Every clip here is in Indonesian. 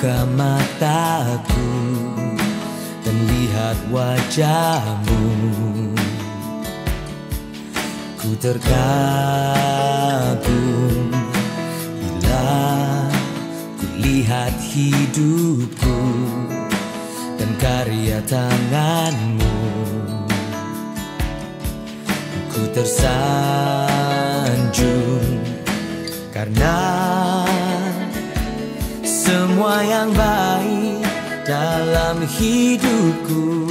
Buka mataku dan lihat wajahmu. Ku terkagum bila ku lihat hidupku dan karya tanganmu. Ku tersanjung karena semua yang baik dalam hidupku,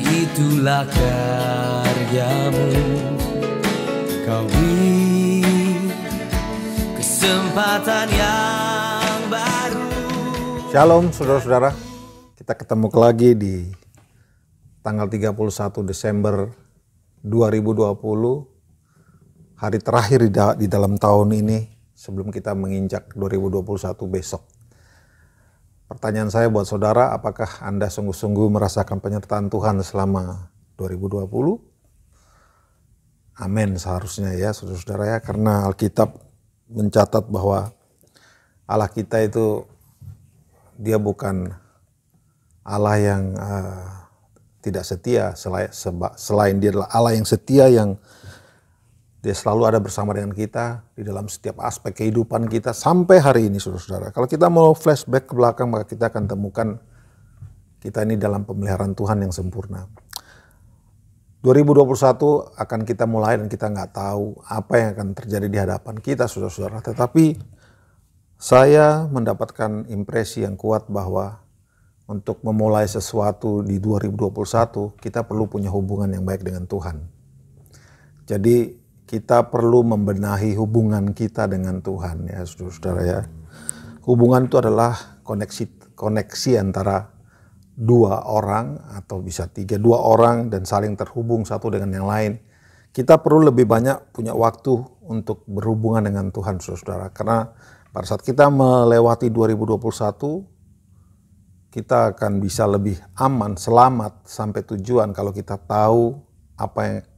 itulah karyamu. Kau beri kesempatan yang baru. Shalom saudara-saudara, kita ketemu lagi di tanggal 31 Desember 2020, hari terakhir di dalam tahun ini sebelum kita menginjak 2021 besok. Pertanyaan saya buat saudara, apakah Anda sungguh-sungguh merasakan penyertaan Tuhan selama 2020? Amin, seharusnya ya saudara-saudara ya, karena Alkitab mencatat bahwa Allah kita itu dia bukan Allah yang tidak setia, selain dia adalah Allah yang setia, yang dia selalu ada bersama dengan kita di dalam setiap aspek kehidupan kita sampai hari ini saudara-saudara. Kalau kita mau flashback ke belakang, maka kita akan temukan kita ini dalam pemeliharaan Tuhan yang sempurna. 2021 akan kita mulai dan kita nggak tahu apa yang akan terjadi di hadapan kita saudara-saudara. Tetapi saya mendapatkan impresi yang kuat bahwa untuk memulai sesuatu di 2021 kita perlu punya hubungan yang baik dengan Tuhan. Jadi kita perlu membenahi hubungan kita dengan Tuhan ya saudara-saudara ya. Hubungan itu adalah koneksi antara dua orang atau bisa dua orang dan saling terhubung satu dengan yang lain. Kita perlu lebih banyak punya waktu untuk berhubungan dengan Tuhan saudara-saudara. Karena pada saat kita melewati 2021, kita akan bisa lebih aman, selamat sampai tujuan kalau kita tahu apa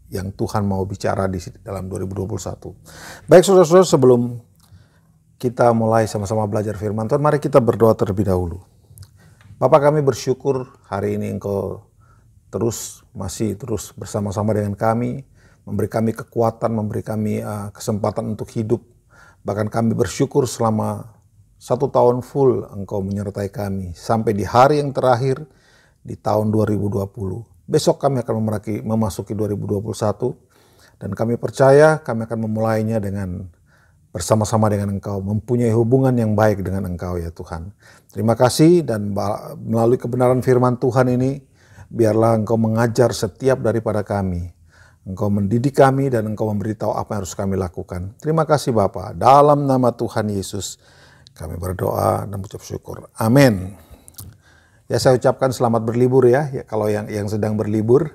yang Tuhan mau bicara di dalam 2021. Baik saudara-saudara, sebelum kita mulai sama-sama belajar firman Tuhan, mari kita berdoa terlebih dahulu. Bapa, kami bersyukur hari ini Engkau masih terus bersama-sama dengan kami, memberi kami kekuatan, memberi kami kesempatan untuk hidup. Bahkan kami bersyukur selama 1 tahun full Engkau menyertai kami sampai di hari yang terakhir di tahun 2020. Besok kami akan memasuki 2021 dan kami percaya kami akan memulainya dengan bersama-sama dengan Engkau, mempunyai hubungan yang baik dengan Engkau ya Tuhan. Terima kasih, dan melalui kebenaran firman Tuhan ini biarlah Engkau mengajar setiap daripada kami. Engkau mendidik kami dan Engkau memberitahu apa yang harus kami lakukan. Terima kasih Bapa, dalam nama Tuhan Yesus kami berdoa dan mengucap syukur. Amin. Ya, saya ucapkan selamat berlibur ya. Kalau yang sedang berlibur,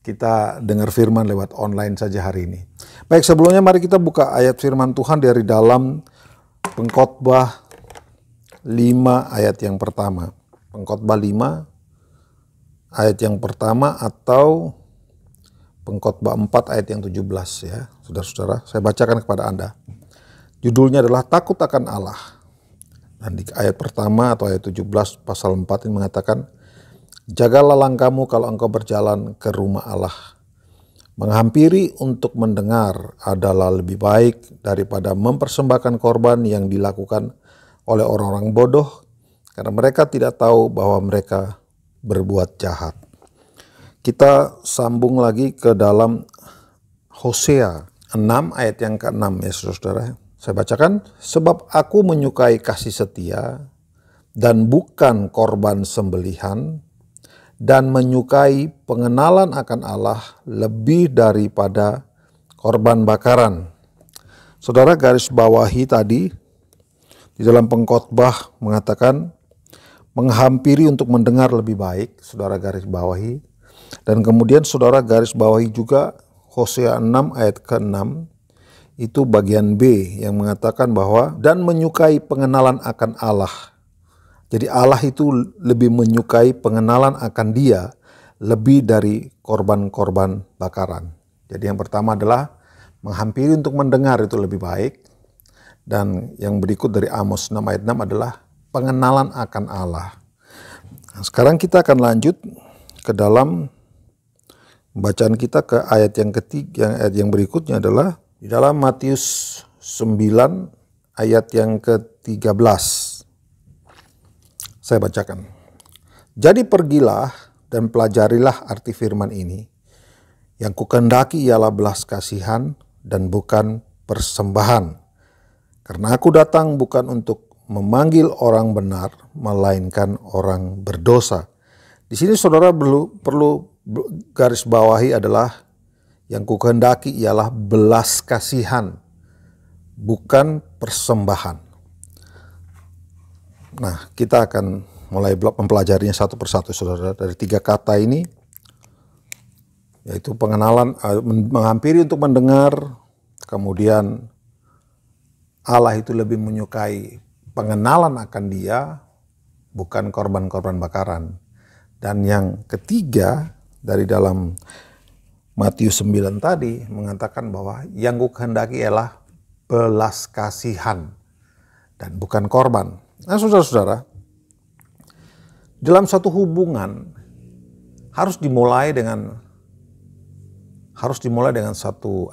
kita dengar firman lewat online saja hari ini. Baik, sebelumnya mari kita buka ayat firman Tuhan dari dalam Pengkhotbah 5 ayat yang pertama. Pengkhotbah 5 ayat yang pertama atau Pengkhotbah 4 ayat yang 17 ya. Saudara-saudara, saya bacakan kepada Anda. Judulnya adalah Takut akan Allah. Dan di ayat pertama atau ayat 17 pasal 4 ini mengatakan, jagalah langkahmu kalau engkau berjalan ke rumah Allah. Menghampiri untuk mendengar adalah lebih baik daripada mempersembahkan korban yang dilakukan oleh orang-orang bodoh, karena mereka tidak tahu bahwa mereka berbuat jahat. Kita sambung lagi ke dalam Hosea 6 ayat yang ke-6 ya saudara. Saya bacakan, sebab aku menyukai kasih setia dan bukan korban sembelihan, dan menyukai pengenalan akan Allah lebih daripada korban bakaran. Saudara garis bawahi tadi di dalam pengkhotbah mengatakan menghampiri untuk mendengar lebih baik, saudara garis bawahi. Dan kemudian saudara garis bawahi juga Hosea 6 ayat ke-6. Itu bagian B yang mengatakan bahwa dan menyukai pengenalan akan Allah. Jadi Allah itu lebih menyukai pengenalan akan Dia lebih dari korban-korban bakaran. Jadi yang pertama adalah menghampiri untuk mendengar itu lebih baik. Dan yang berikut dari Amos 6 ayat 6 adalah pengenalan akan Allah. Nah, sekarang kita akan lanjut ke dalam bacaan kita ke ayat yang ketiga. Ayat yang berikutnya adalah di dalam Matius 9 ayat yang ke-13. Saya bacakan. Jadi pergilah dan pelajarilah arti firman ini. Yang kukehendaki ialah belas kasihan dan bukan persembahan. Karena aku datang bukan untuk memanggil orang benar, melainkan orang berdosa. Di sini saudara perlu garis bawahi adalah yang kukehendaki ialah belas kasihan, bukan persembahan. Nah, kita akan mulai mempelajarinya satu persatu, saudara. Dari 3 kata ini, yaitu pengenalan, menghampiri untuk mendengar, kemudian Allah itu lebih menyukai pengenalan akan Dia, bukan korban-korban bakaran. Dan yang ketiga, dari dalam Matius 9 tadi, mengatakan bahwa yang kukehendaki ialah belas kasihan dan bukan korban. Nah, saudara-saudara, dalam satu hubungan harus dimulai dengan satu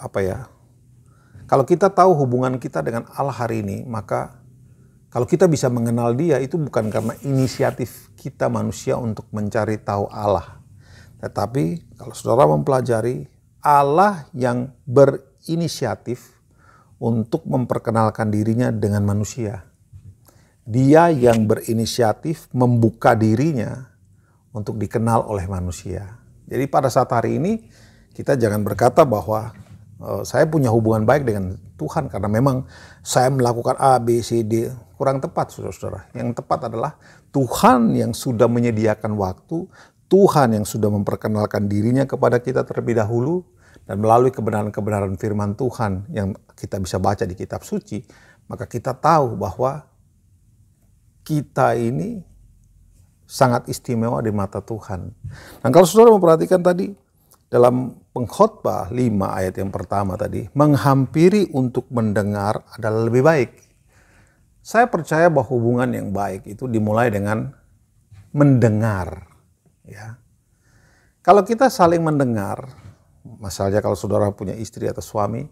kalau kita tahu hubungan kita dengan Allah hari ini, maka kalau kita bisa mengenal Dia itu bukan karena inisiatif kita manusia untuk mencari tahu Allah. Tetapi kalau saudara mempelajari, Allah yang berinisiatif untuk memperkenalkan dirinya dengan manusia. Dia yang berinisiatif membuka dirinya untuk dikenal oleh manusia. Jadi pada saat hari ini kita jangan berkata bahwa saya punya hubungan baik dengan Tuhan karena memang saya melakukan A, B, C, D. Kurang tepat, saudara-saudara. Yang tepat adalah Tuhan yang sudah menyediakan waktu, Tuhan yang sudah memperkenalkan dirinya kepada kita terlebih dahulu, dan melalui kebenaran-kebenaran firman Tuhan yang kita bisa baca di kitab suci, maka kita tahu bahwa kita ini sangat istimewa di mata Tuhan. Dan kalau saudara memperhatikan tadi, dalam Pengkhotbah 5 ayat yang pertama tadi, menghampiri untuk mendengar adalah lebih baik. Saya percaya bahwa hubungan yang baik itu dimulai dengan mendengar. Ya. Kalau kita saling mendengar, misalnya kalau saudara punya istri atau suami,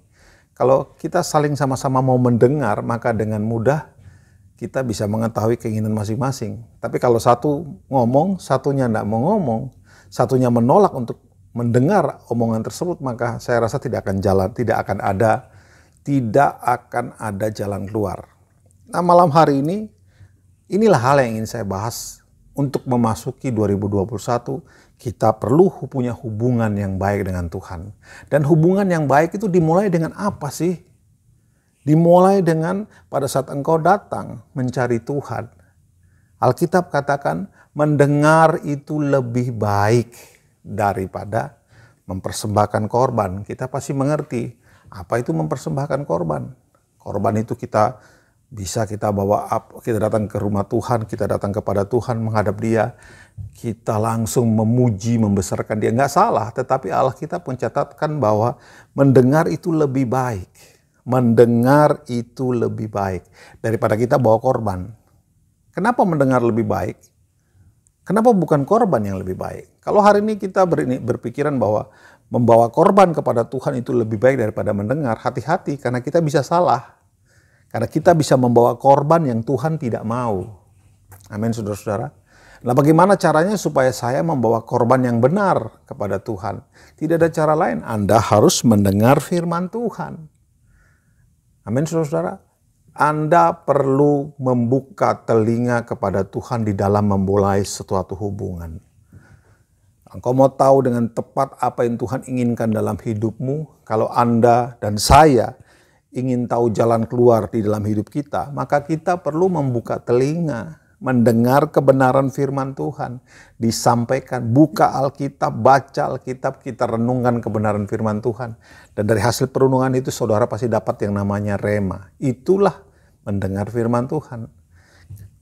kalau kita saling sama-sama mau mendengar, maka dengan mudah kita bisa mengetahui keinginan masing-masing. Tapi kalau satu ngomong, satunya tidak mau ngomong, satunya menolak untuk mendengar omongan tersebut, maka saya rasa tidak akan ada jalan keluar. Nah, malam hari ini, inilah hal yang ingin saya bahas. Untuk memasuki 2021, kita perlu punya hubungan yang baik dengan Tuhan. Dan hubungan yang baik itu dimulai dengan apa sih? Dimulai dengan pada saat engkau datang mencari Tuhan. Alkitab katakan mendengar itu lebih baik daripada mempersembahkan korban. Kita pasti mengerti apa itu mempersembahkan korban. Korban itu kita bawa up, kita datang ke rumah Tuhan, kita datang kepada Tuhan, menghadap Dia, kita langsung memuji, membesarkan Dia. Nggak salah, tetapi Allah kita mencatatkan bahwa mendengar itu lebih baik. Mendengar itu lebih baik daripada kita bawa korban. Kenapa mendengar lebih baik? Kenapa bukan korban yang lebih baik? Kalau hari ini kita berpikiran bahwa membawa korban kepada Tuhan itu lebih baik daripada mendengar, hati-hati karena kita bisa salah. Karena kita bisa membawa korban yang Tuhan tidak mau. Amin, saudara-saudara. Nah, bagaimana caranya supaya saya membawa korban yang benar kepada Tuhan? Tidak ada cara lain. Anda harus mendengar firman Tuhan. Amin, saudara-saudara. Anda perlu membuka telinga kepada Tuhan di dalam memulai suatu hubungan. Engkau mau tahu dengan tepat apa yang Tuhan inginkan dalam hidupmu. Kalau Anda dan saya ingin tahu jalan keluar di dalam hidup kita, maka kita perlu membuka telinga, mendengar kebenaran firman Tuhan, disampaikan, buka Alkitab, baca Alkitab, kita renungkan kebenaran firman Tuhan. Dan dari hasil perenungan itu saudara pasti dapat yang namanya rema. Itulah mendengar firman Tuhan.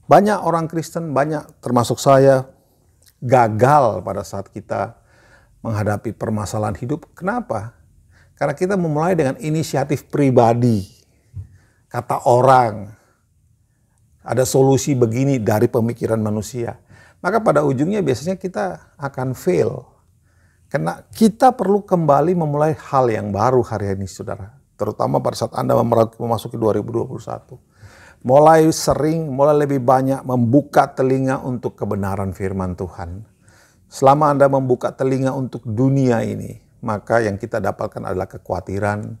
Banyak orang Kristen, termasuk saya, gagal pada saat kita menghadapi permasalahan hidup. Kenapa? Karena kita memulai dengan inisiatif pribadi. kata orang, ada solusi begini dari pemikiran manusia. Maka pada ujungnya biasanya kita akan fail. Karena kita perlu kembali memulai hal yang baru hari ini, saudara. Terutama pada saat Anda memasuki 2021. Mulai lebih banyak membuka telinga untuk kebenaran firman Tuhan. Selama Anda membuka telinga untuk dunia ini, maka yang kita dapatkan adalah kekhawatiran,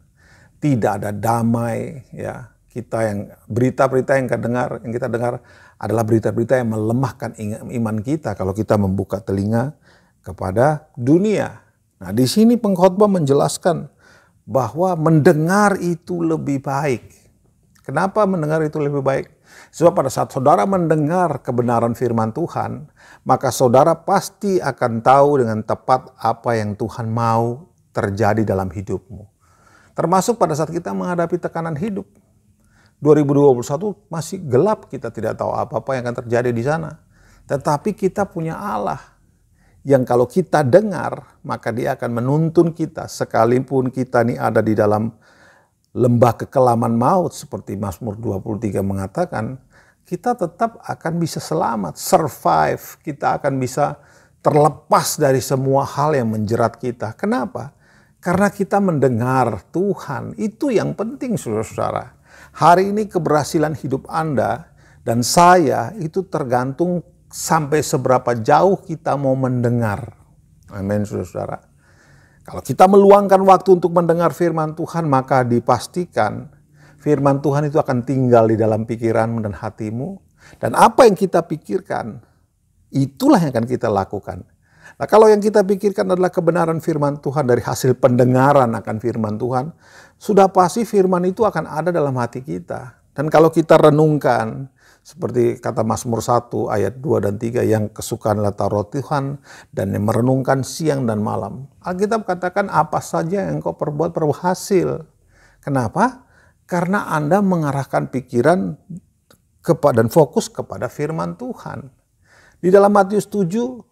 tidak ada damai, ya. Berita-berita yang kita dengar adalah berita-berita yang melemahkan iman kita kalau kita membuka telinga kepada dunia. Nah, di sini pengkhotbah menjelaskan bahwa mendengar itu lebih baik. Kenapa mendengar itu lebih baik? Sebab pada saat saudara mendengar kebenaran firman Tuhan, maka saudara pasti akan tahu dengan tepat apa yang Tuhan mau terjadi dalam hidupmu. Termasuk pada saat kita menghadapi tekanan hidup. 2021 masih gelap, kita tidak tahu apa-apa yang akan terjadi di sana. Tetapi kita punya Allah yang kalau kita dengar, maka dia akan menuntun kita sekalipun kita ini ada di dalam lembah kekelaman maut seperti Mazmur 23 mengatakan, kita tetap akan bisa selamat, survive, kita akan bisa terlepas dari semua hal yang menjerat kita. Kenapa? Karena kita mendengar Tuhan, itu yang penting saudara-saudara. Hari ini keberhasilan hidup Anda dan saya itu tergantung sampai seberapa jauh kita mau mendengar. Amin, saudara-saudara. Kalau kita meluangkan waktu untuk mendengar firman Tuhan, maka dipastikan firman Tuhan itu akan tinggal di dalam pikiranmu dan hatimu. Dan apa yang kita pikirkan, itulah yang akan kita lakukan. Nah, kalau yang kita pikirkan adalah kebenaran firman Tuhan dari hasil pendengaran akan firman Tuhan, sudah pasti firman itu akan ada dalam hati kita. Dan kalau kita renungkan, seperti kata Mazmur 1 ayat 2 dan 3, yang kesukaan adalah Taurat Tuhan dan yang merenungkan siang dan malam. Alkitab katakan apa saja yang kau perbuat berhasil. Kenapa? Karena Anda mengarahkan pikiran dan fokus kepada firman Tuhan. Di dalam Matius 7,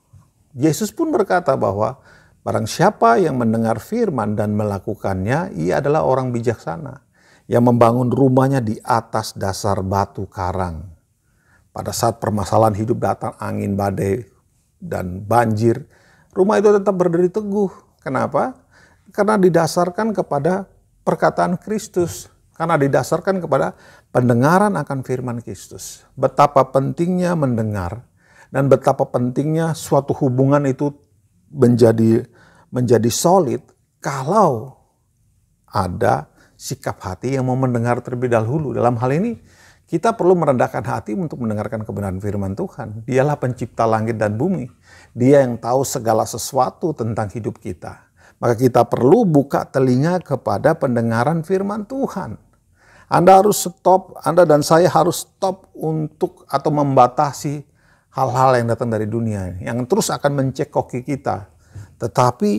Yesus pun berkata bahwa barang siapa yang mendengar firman dan melakukannya, ia adalah orang bijaksana yang membangun rumahnya di atas dasar batu karang. Pada saat permasalahan hidup datang, angin, badai, dan banjir, rumah itu tetap berdiri teguh. Kenapa? Karena didasarkan kepada perkataan Kristus. Karena didasarkan kepada pendengaran akan firman Kristus. Betapa pentingnya mendengar. Dan betapa pentingnya suatu hubungan itu menjadi solid kalau ada sikap hati yang mau mendengar terlebih dahulu. Dalam hal ini kita perlu merendahkan hati untuk mendengarkan kebenaran firman Tuhan. Dialah pencipta langit dan bumi. Dia yang tahu segala sesuatu tentang hidup kita. Maka kita perlu buka telinga kepada pendengaran firman Tuhan. Anda harus stop, Anda dan saya harus stop untuk atau membatasi hal-hal yang datang dari dunia yang terus akan mencekoki kita. Tetapi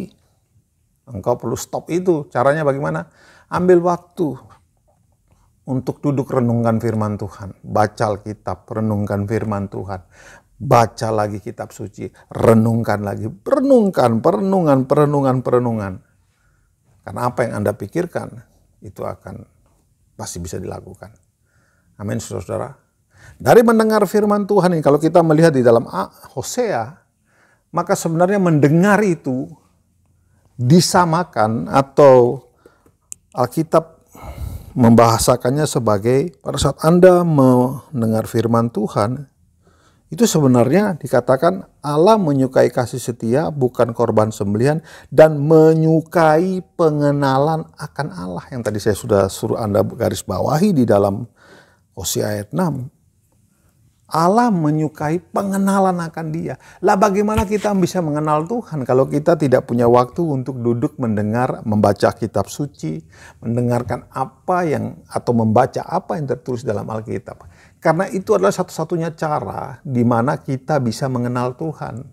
engkau perlu stop itu. Caranya bagaimana? Ambil waktu untuk duduk renungkan firman Tuhan. Baca Alkitab, renungkan firman Tuhan. Baca lagi kitab suci, renungkan lagi. Perenungan. Karena apa yang Anda pikirkan, itu akan pasti bisa dilakukan. Amin, saudara-saudara. Dari mendengar firman Tuhan ini, kalau kita melihat di dalam Hosea, maka sebenarnya mendengar itu disamakan atau Alkitab membahasakannya sebagai pada saat Anda mendengar firman Tuhan, itu sebenarnya dikatakan Allah menyukai kasih setia, bukan korban sembelihan, dan menyukai pengenalan akan Allah. Yang tadi saya sudah suruh Anda garis bawahi di dalam Hosea ayat 6. Allah menyukai pengenalan akan Dia. Lah bagaimana kita bisa mengenal Tuhan kalau kita tidak punya waktu untuk duduk mendengar, membaca kitab suci, mendengarkan atau membaca apa yang tertulis dalam Alkitab. Karena itu adalah satu-satunya cara di mana kita bisa mengenal Tuhan.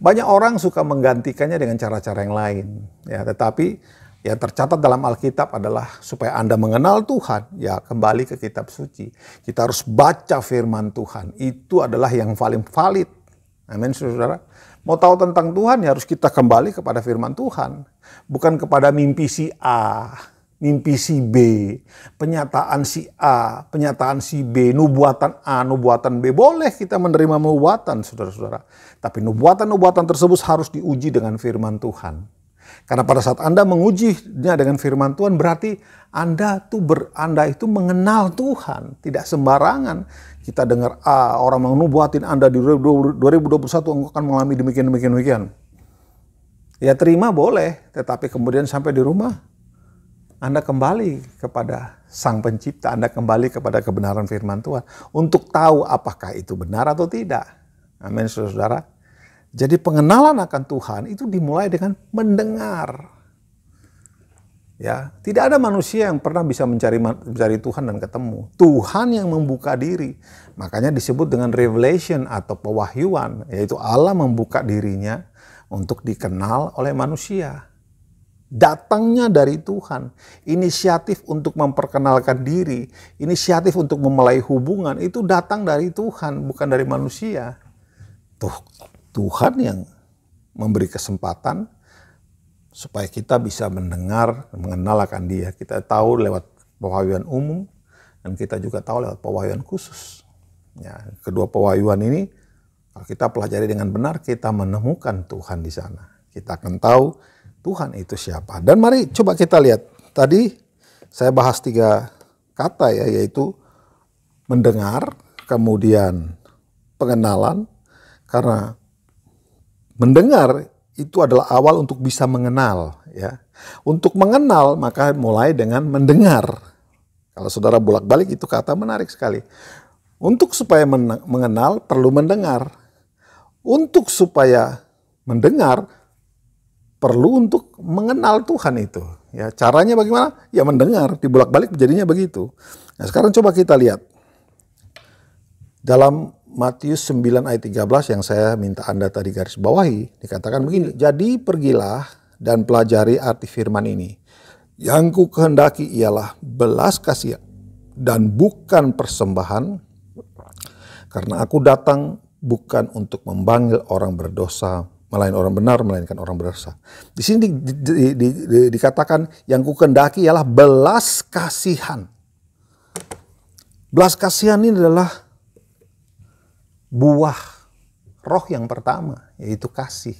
Banyak orang suka menggantikannya dengan cara-cara yang lain. Ya, tetapi yang tercatat dalam Alkitab adalah supaya Anda mengenal Tuhan, ya kembali ke kitab suci. Kita harus baca firman Tuhan. Itu adalah yang paling valid. Amin, saudara. Mau tahu tentang Tuhan, ya harus kita kembali kepada firman Tuhan. Bukan kepada mimpi si A. mimpi si B, penyataan si A, penyataan si B, nubuatan A, nubuatan B. Boleh kita menerima nubuatan, saudara-saudara. Tapi nubuatan-nubuatan tersebut harus diuji dengan firman Tuhan. Karena pada saat Anda mengujinya dengan firman Tuhan, berarti Anda itu mengenal Tuhan. Tidak sembarangan kita dengar orang mau nubuatin Anda di 2021 engkau akan mengalami demikian. Ya terima boleh, tetapi kemudian sampai di rumah Anda kembali kepada Sang Pencipta, Anda kembali kepada kebenaran firman Tuhan untuk tahu apakah itu benar atau tidak. Amin, saudara. Jadi pengenalan akan Tuhan itu dimulai dengan mendengar. Ya, tidak ada manusia yang pernah bisa mencari Tuhan dan ketemu. Tuhan yang membuka diri. Makanya disebut dengan revelation atau pewahyuan, yaitu Allah membuka dirinya untuk dikenal oleh manusia. Datangnya dari Tuhan. Inisiatif untuk memperkenalkan diri, inisiatif untuk memulai hubungan itu datang dari Tuhan, bukan dari manusia. Tuhan yang memberi kesempatan supaya kita bisa mendengar, mengenal akan Dia. Kita tahu lewat pewahyuan umum dan kita juga tahu lewat pewahyuan khusus. Ya, kedua pewahyuan ini kalau kita pelajari dengan benar, kita menemukan Tuhan di sana. Kita akan tahu Tuhan itu siapa. Dan mari coba kita lihat. Tadi saya bahas 3 kata ya, yaitu mendengar, kemudian pengenalan. Karena mendengar itu adalah awal untuk bisa mengenal. Ya. Untuk mengenal maka mulai dengan mendengar. Kalau saudara bolak-balik itu kata menarik sekali. Untuk supaya mengenal perlu mendengar. Untuk supaya mendengar perlu untuk mengenal Tuhan itu. Ya, caranya bagaimana? Ya mendengar, dibolak-balik jadinya begitu. Nah, sekarang coba kita lihat. Dalam Matius 9 ayat 13 yang saya minta Anda tadi garis bawahi, dikatakan begini, "Jadi pergilah dan pelajari arti firman ini. Yang ku kehendaki ialah belas kasihan dan bukan persembahan, karena aku datang bukan untuk memanggil orang berdosa, melainkan orang berdosa." Di sini dikatakan yang ku kehendaki ialah belas kasihan. Belas kasihan ini adalah buah roh yang pertama, yaitu kasih.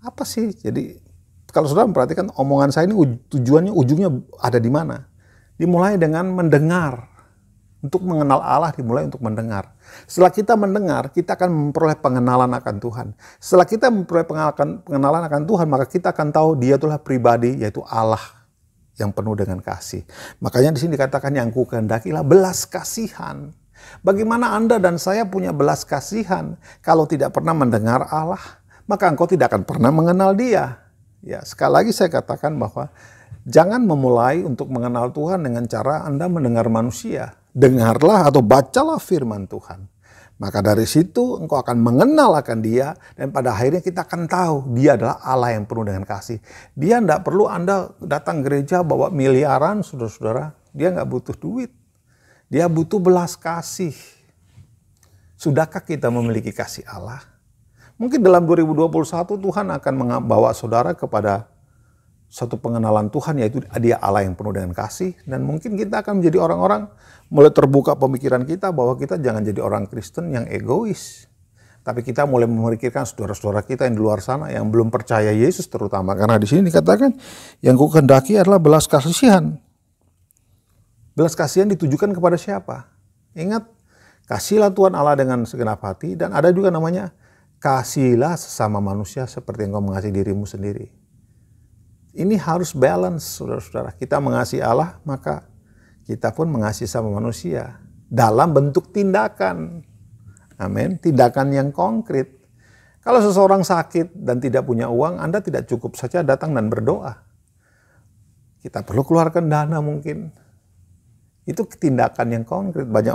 Apa sih? Jadi kalau saudara memperhatikan omongan saya ini ujungnya ada di mana? Dimulai dengan mendengar. Untuk mengenal Allah dimulai untuk mendengar. Setelah kita mendengar, kita akan memperoleh pengenalan akan Tuhan. Setelah kita memperoleh pengenalan akan Tuhan, maka kita akan tahu Dia itulah pribadi, yaitu Allah yang penuh dengan kasih. Makanya di sini dikatakan yang ku kehendakilah belas kasihan. Bagaimana Anda dan saya punya belas kasihan kalau tidak pernah mendengar Allah? Maka engkau tidak akan pernah mengenal Dia. Ya, sekali lagi saya katakan bahwa jangan memulai untuk mengenal Tuhan dengan cara Anda mendengar manusia. Dengarlah atau bacalah firman Tuhan. Maka dari situ engkau akan mengenal akan Dia dan pada akhirnya kita akan tahu Dia adalah Allah yang penuh dengan kasih. Dia tidak perlu Anda datang gereja bawa miliaran, saudara-saudara. Dia nggak butuh duit. Dia butuh belas kasih. Sudahkah kita memiliki kasih Allah? Mungkin dalam 2021 Tuhan akan membawa saudara kepada satu pengenalan Tuhan, yaitu Dia Allah yang penuh dengan kasih. Dan mungkin kita akan menjadi orang-orang, mulai terbuka pemikiran kita bahwa kita jangan jadi orang Kristen yang egois. Tapi kita mulai memikirkan saudara-saudara kita yang di luar sana yang belum percaya Yesus terutama. Karena di sini dikatakan yang ku kehendaki adalah belas kasihan. Belas kasihan ditujukan kepada siapa? Ingat, kasihlah Tuhan Allah dengan segenap hati. Dan ada juga namanya kasihilah sesama manusia seperti engkau mengasihi dirimu sendiri. Ini harus balance, saudara-saudara. Kita mengasihi Allah, maka kita pun mengasihi sama manusia. Dalam bentuk tindakan. Amin. Tindakan yang konkret. Kalau seseorang sakit dan tidak punya uang, Anda tidak cukup saja datang dan berdoa. Kita perlu keluarkan dana mungkin. Itu tindakan yang konkret. Banyak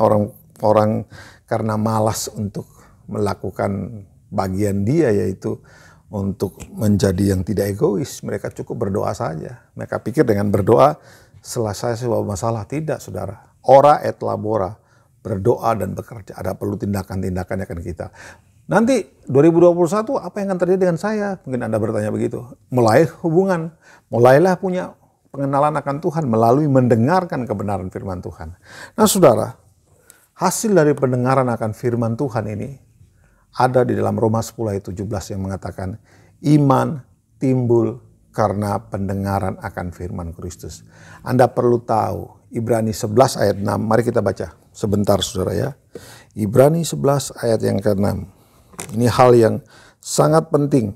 orang karena malas untuk melakukan bagian dia, yaitu untuk menjadi yang tidak egois. Mereka cukup berdoa saja. Mereka pikir dengan berdoa selesai sebuah masalah. Tidak, saudara. Ora et labora. Berdoa dan bekerja. Ada perlu tindakan-tindakan akan kita. Nanti 2021 apa yang akan terjadi dengan saya? Mungkin Anda bertanya begitu. Mulai hubungan. Mulailah punya pengenalan akan Tuhan melalui mendengarkan kebenaran firman Tuhan. Nah saudara, hasil dari pendengaran akan firman Tuhan ini ada di dalam Roma 10 ayat 17 yang mengatakan iman timbul karena pendengaran akan firman Kristus. Anda perlu tahu Ibrani 11 ayat 6. Mari kita baca sebentar saudara ya. Ibrani 11 ayat yang ke-6. Ini hal yang sangat penting.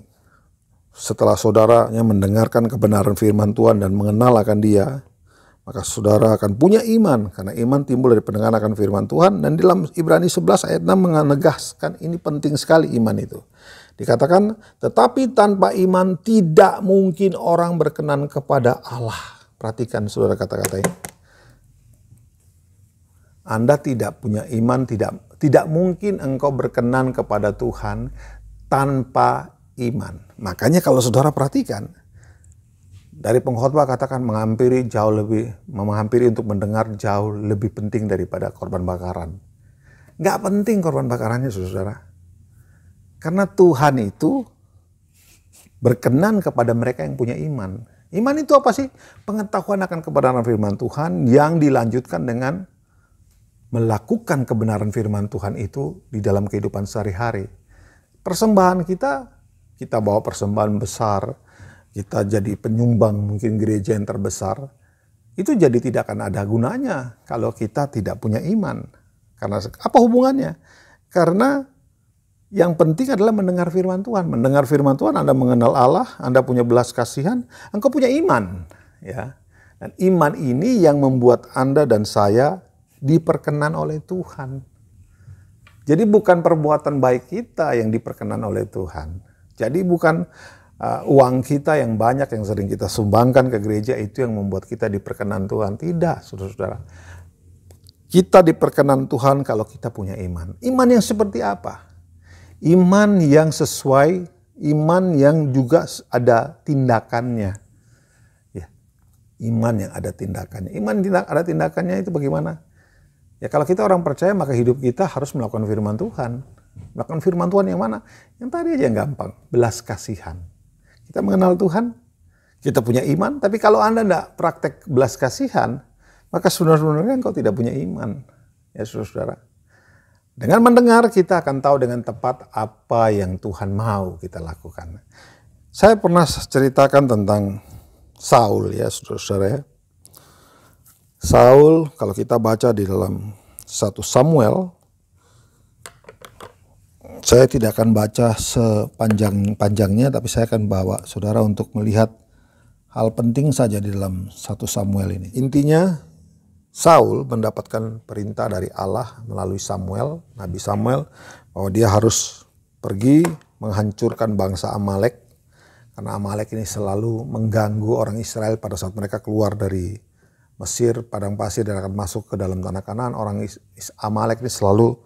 Setelah saudaranya mendengarkan kebenaran firman Tuhan dan mengenal akan Dia, maka saudara akan punya iman, karena iman timbul dari pendengaran akan firman Tuhan. Dan dalam Ibrani 11 ayat 6 menegaskan ini penting sekali iman itu. Dikatakan, tetapi tanpa iman tidak mungkin orang berkenan kepada Allah. Perhatikan saudara kata-kata ini. Anda tidak punya iman, tidak mungkin engkau berkenan kepada Tuhan tanpa iman. Makanya kalau saudara perhatikan, dari pengkhotbah katakan menghampiri untuk mendengar jauh lebih penting daripada korban bakaran. Gak penting korban bakarannya saudara. Karena Tuhan itu berkenan kepada mereka yang punya iman. Iman itu apa sih? Pengetahuan akan kebenaran firman Tuhan yang dilanjutkan dengan melakukan kebenaran firman Tuhan itu di dalam kehidupan sehari-hari. Persembahan kita bawa persembahan besar, kita jadi penyumbang mungkin gereja yang terbesar, itu jadi tidak akan ada gunanya kalau kita tidak punya iman. Karena apa hubungannya? Karena yang penting adalah mendengar firman Tuhan. Mendengar firman Tuhan, Anda mengenal Allah, Anda punya belas kasihan, engkau punya iman. Ya. Dan iman ini yang membuat Anda dan saya diperkenan oleh Tuhan. Jadi bukan perbuatan baik kita yang diperkenan oleh Tuhan. Jadi bukan uang kita yang banyak yang sering kita sumbangkan ke gereja itu yang membuat kita diperkenan Tuhan. Tidak, saudara-saudara. Kita diperkenan Tuhan kalau kita punya iman. Iman yang seperti apa? Iman yang sesuai, iman yang juga ada tindakannya. Ya, iman yang ada tindakannya. Iman ada tindakannya itu bagaimana? Ya kalau kita orang percaya maka hidup kita harus melakukan firman Tuhan. Melakukan firman Tuhan yang mana? Yang tadi aja yang gampang, belas kasihan. Kita mengenal Tuhan, kita punya iman, tapi kalau Anda tidak praktek belas kasihan, maka sebenarnya kau tidak punya iman. Ya saudara-saudara. Dengan mendengar kita akan tahu dengan tepat apa yang Tuhan mau kita lakukan. Saya pernah ceritakan tentang Saul ya saudara-saudara ya. Saul kalau kita baca di dalam 1 Samuel, saya tidak akan baca sepanjang-panjangnya, tapi saya akan bawa saudara untuk melihat hal penting saja di dalam 1 Samuel ini. Intinya Saul mendapatkan perintah dari Allah melalui Samuel, Nabi Samuel, bahwa dia harus pergi menghancurkan bangsa Amalek. Karena Amalek ini selalu mengganggu orang Israel pada saat mereka keluar dari Mesir, padang pasir, dan akan masuk ke dalam tanah Kanaan. Orang Amalek ini selalu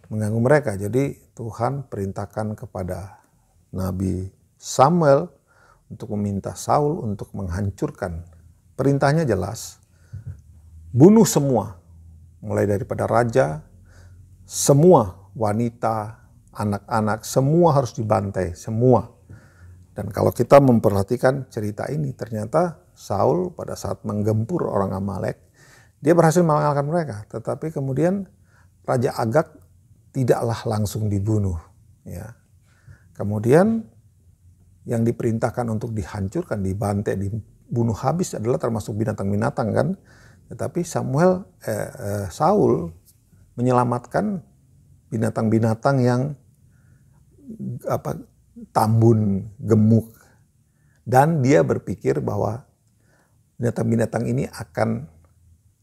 mengganggu mereka. Jadi Tuhan perintahkan kepada Nabi Samuel untuk meminta Saul untuk menghancurkan. Perintahnya jelas, bunuh semua, mulai daripada raja, semua wanita, anak-anak, semua harus dibantai, semua. Dan kalau kita memperhatikan cerita ini, ternyata Saul pada saat menggempur orang Amalek, dia berhasil mengalahkan mereka. Tetapi kemudian Raja Agag tidaklah langsung dibunuh. Ya. Kemudian yang diperintahkan untuk dihancurkan, dibantai, dibunuh habis adalah termasuk binatang-binatang kan. Tetapi Saul menyelamatkan binatang-binatang yang tambun, gemuk. Dan dia berpikir bahwa binatang-binatang ini akan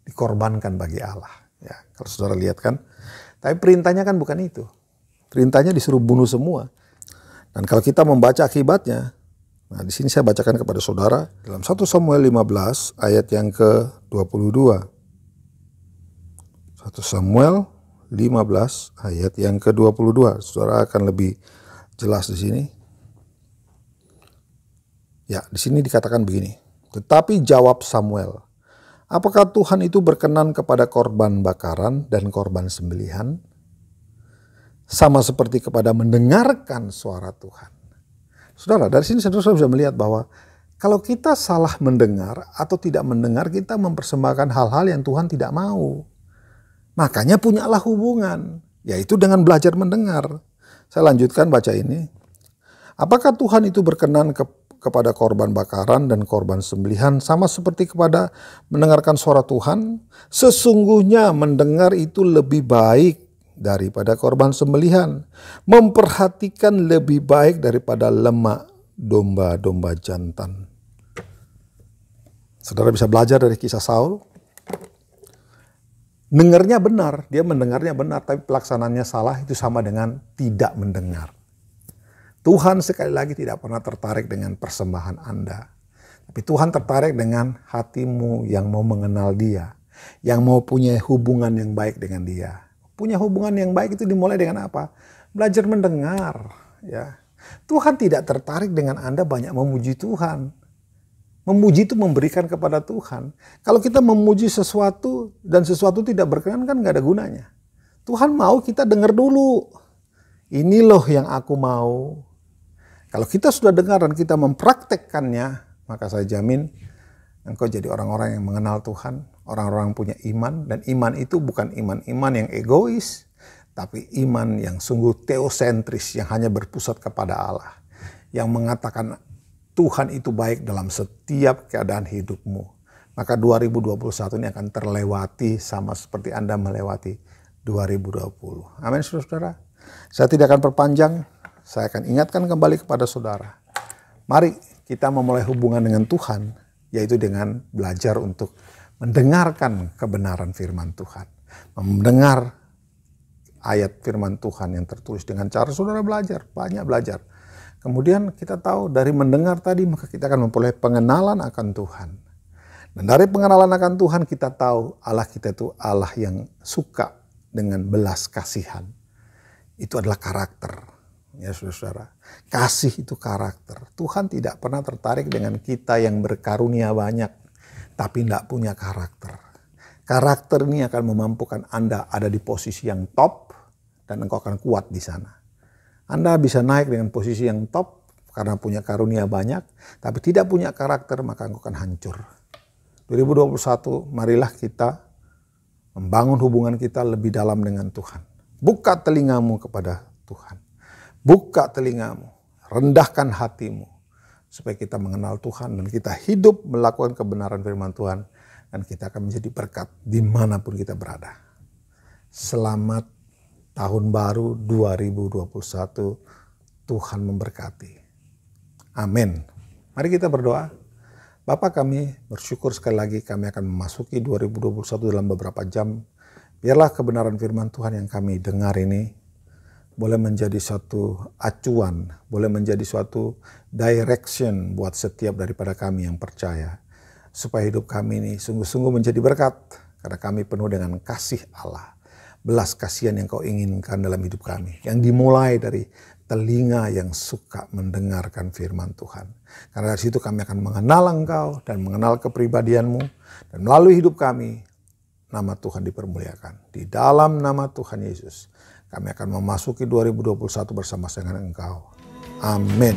dikorbankan bagi Allah. Ya, kalau saudara lihat kan. Tapi perintahnya kan bukan itu. Perintahnya disuruh bunuh semua. Dan kalau kita membaca akibatnya, nah di sini saya bacakan kepada saudara dalam 1 Samuel 15 ayat yang ke-22. 1 Samuel 15 ayat yang ke-22. Saudara akan lebih jelas di sini. Ya, di sini dikatakan begini. Tetapi jawab Samuel, apakah Tuhan itu berkenan kepada korban bakaran dan korban sembelihan? Sama seperti kepada mendengarkan suara Tuhan. Saudara, dari sini saudara bisa melihat bahwa Kalau kita salah mendengar atau tidak mendengar, kita mempersembahkan hal-hal yang Tuhan tidak mau. Makanya punyalah hubungan, yaitu dengan belajar mendengar. Saya lanjutkan baca ini. Apakah Tuhan itu berkenan kepada korban bakaran dan korban sembelihan sama seperti kepada mendengarkan suara Tuhan? Sesungguhnya mendengar itu lebih baik daripada korban sembelihan. Memperhatikan lebih baik daripada lemak domba-domba jantan. Saudara bisa belajar dari kisah Saul. Dengarnya benar, dia mendengarnya benar, tapi pelaksanaannya salah, itu sama dengan tidak mendengar. Tuhan sekali lagi tidak pernah tertarik dengan persembahan Anda. Tapi Tuhan tertarik dengan hatimu yang mau mengenal Dia. Yang mau punya hubungan yang baik dengan Dia. Punya hubungan yang baik itu dimulai dengan apa? Belajar mendengar. Ya. Tuhan tidak tertarik dengan Anda banyak memuji Tuhan. Memuji itu memberikan kepada Tuhan. Kalau kita memuji sesuatu dan sesuatu tidak berkenan kan gak ada gunanya. Tuhan mau kita dengar dulu. Ini loh yang aku mau. Kalau kita sudah dengar dan kita mempraktekkannya, maka saya jamin engkau jadi orang-orang yang mengenal Tuhan. Orang-orang punya iman. Dan iman itu bukan iman-iman yang egois. Tapi iman yang sungguh teosentris, yang hanya berpusat kepada Allah. Yang mengatakan Tuhan itu baik dalam setiap keadaan hidupmu. Maka 2021 ini akan terlewati sama seperti Anda melewati 2020. Amin, saudara. Saya tidak akan perpanjang. Saya akan ingatkan kembali kepada saudara. Mari kita memulai hubungan dengan Tuhan, yaitu dengan belajar untuk mendengarkan kebenaran firman Tuhan. Mendengar ayat firman Tuhan yang tertulis dengan cara saudara belajar, banyak belajar. Kemudian kita tahu dari mendengar tadi, maka kita akan memperoleh pengenalan akan Tuhan. Dan dari pengenalan akan Tuhan kita tahu Allah kita itu Allah yang suka dengan belas kasihan. Itu adalah karakter. Ya saudara, kasih itu karakter. Tuhan tidak pernah tertarik dengan kita yang berkarunia banyak, tapi tidak punya karakter. Karakter ini akan memampukan Anda ada di posisi yang top, dan engkau akan kuat di sana. Anda bisa naik dengan posisi yang top karena punya karunia banyak, tapi tidak punya karakter, maka engkau akan hancur. 2021, marilah kita membangun hubungan kita lebih dalam dengan Tuhan. Buka telingamu kepada Tuhan. Buka telingamu, rendahkan hatimu, supaya kita mengenal Tuhan dan kita hidup melakukan kebenaran firman Tuhan, dan kita akan menjadi berkat dimanapun kita berada. Selamat Tahun baru 2021, Tuhan memberkati. Amin. Mari kita berdoa. Bapa, kami bersyukur sekali lagi kami akan memasuki 2021 dalam beberapa jam. Biarlah kebenaran firman Tuhan yang kami dengar ini boleh menjadi suatu acuan, boleh menjadi suatu direction buat setiap daripada kami yang percaya. Supaya hidup kami ini sungguh-sungguh menjadi berkat, karena kami penuh dengan kasih Allah. Belas kasihan yang kau inginkan dalam hidup kami. Yang dimulai dari telinga yang suka mendengarkan firman Tuhan. Karena dari situ kami akan mengenal Engkau dan mengenal kepribadianmu. Dan melalui hidup kami, nama Tuhan dipermuliakan. Di dalam nama Tuhan Yesus, kami akan memasuki 2021 bersama dengan Engkau. Amin.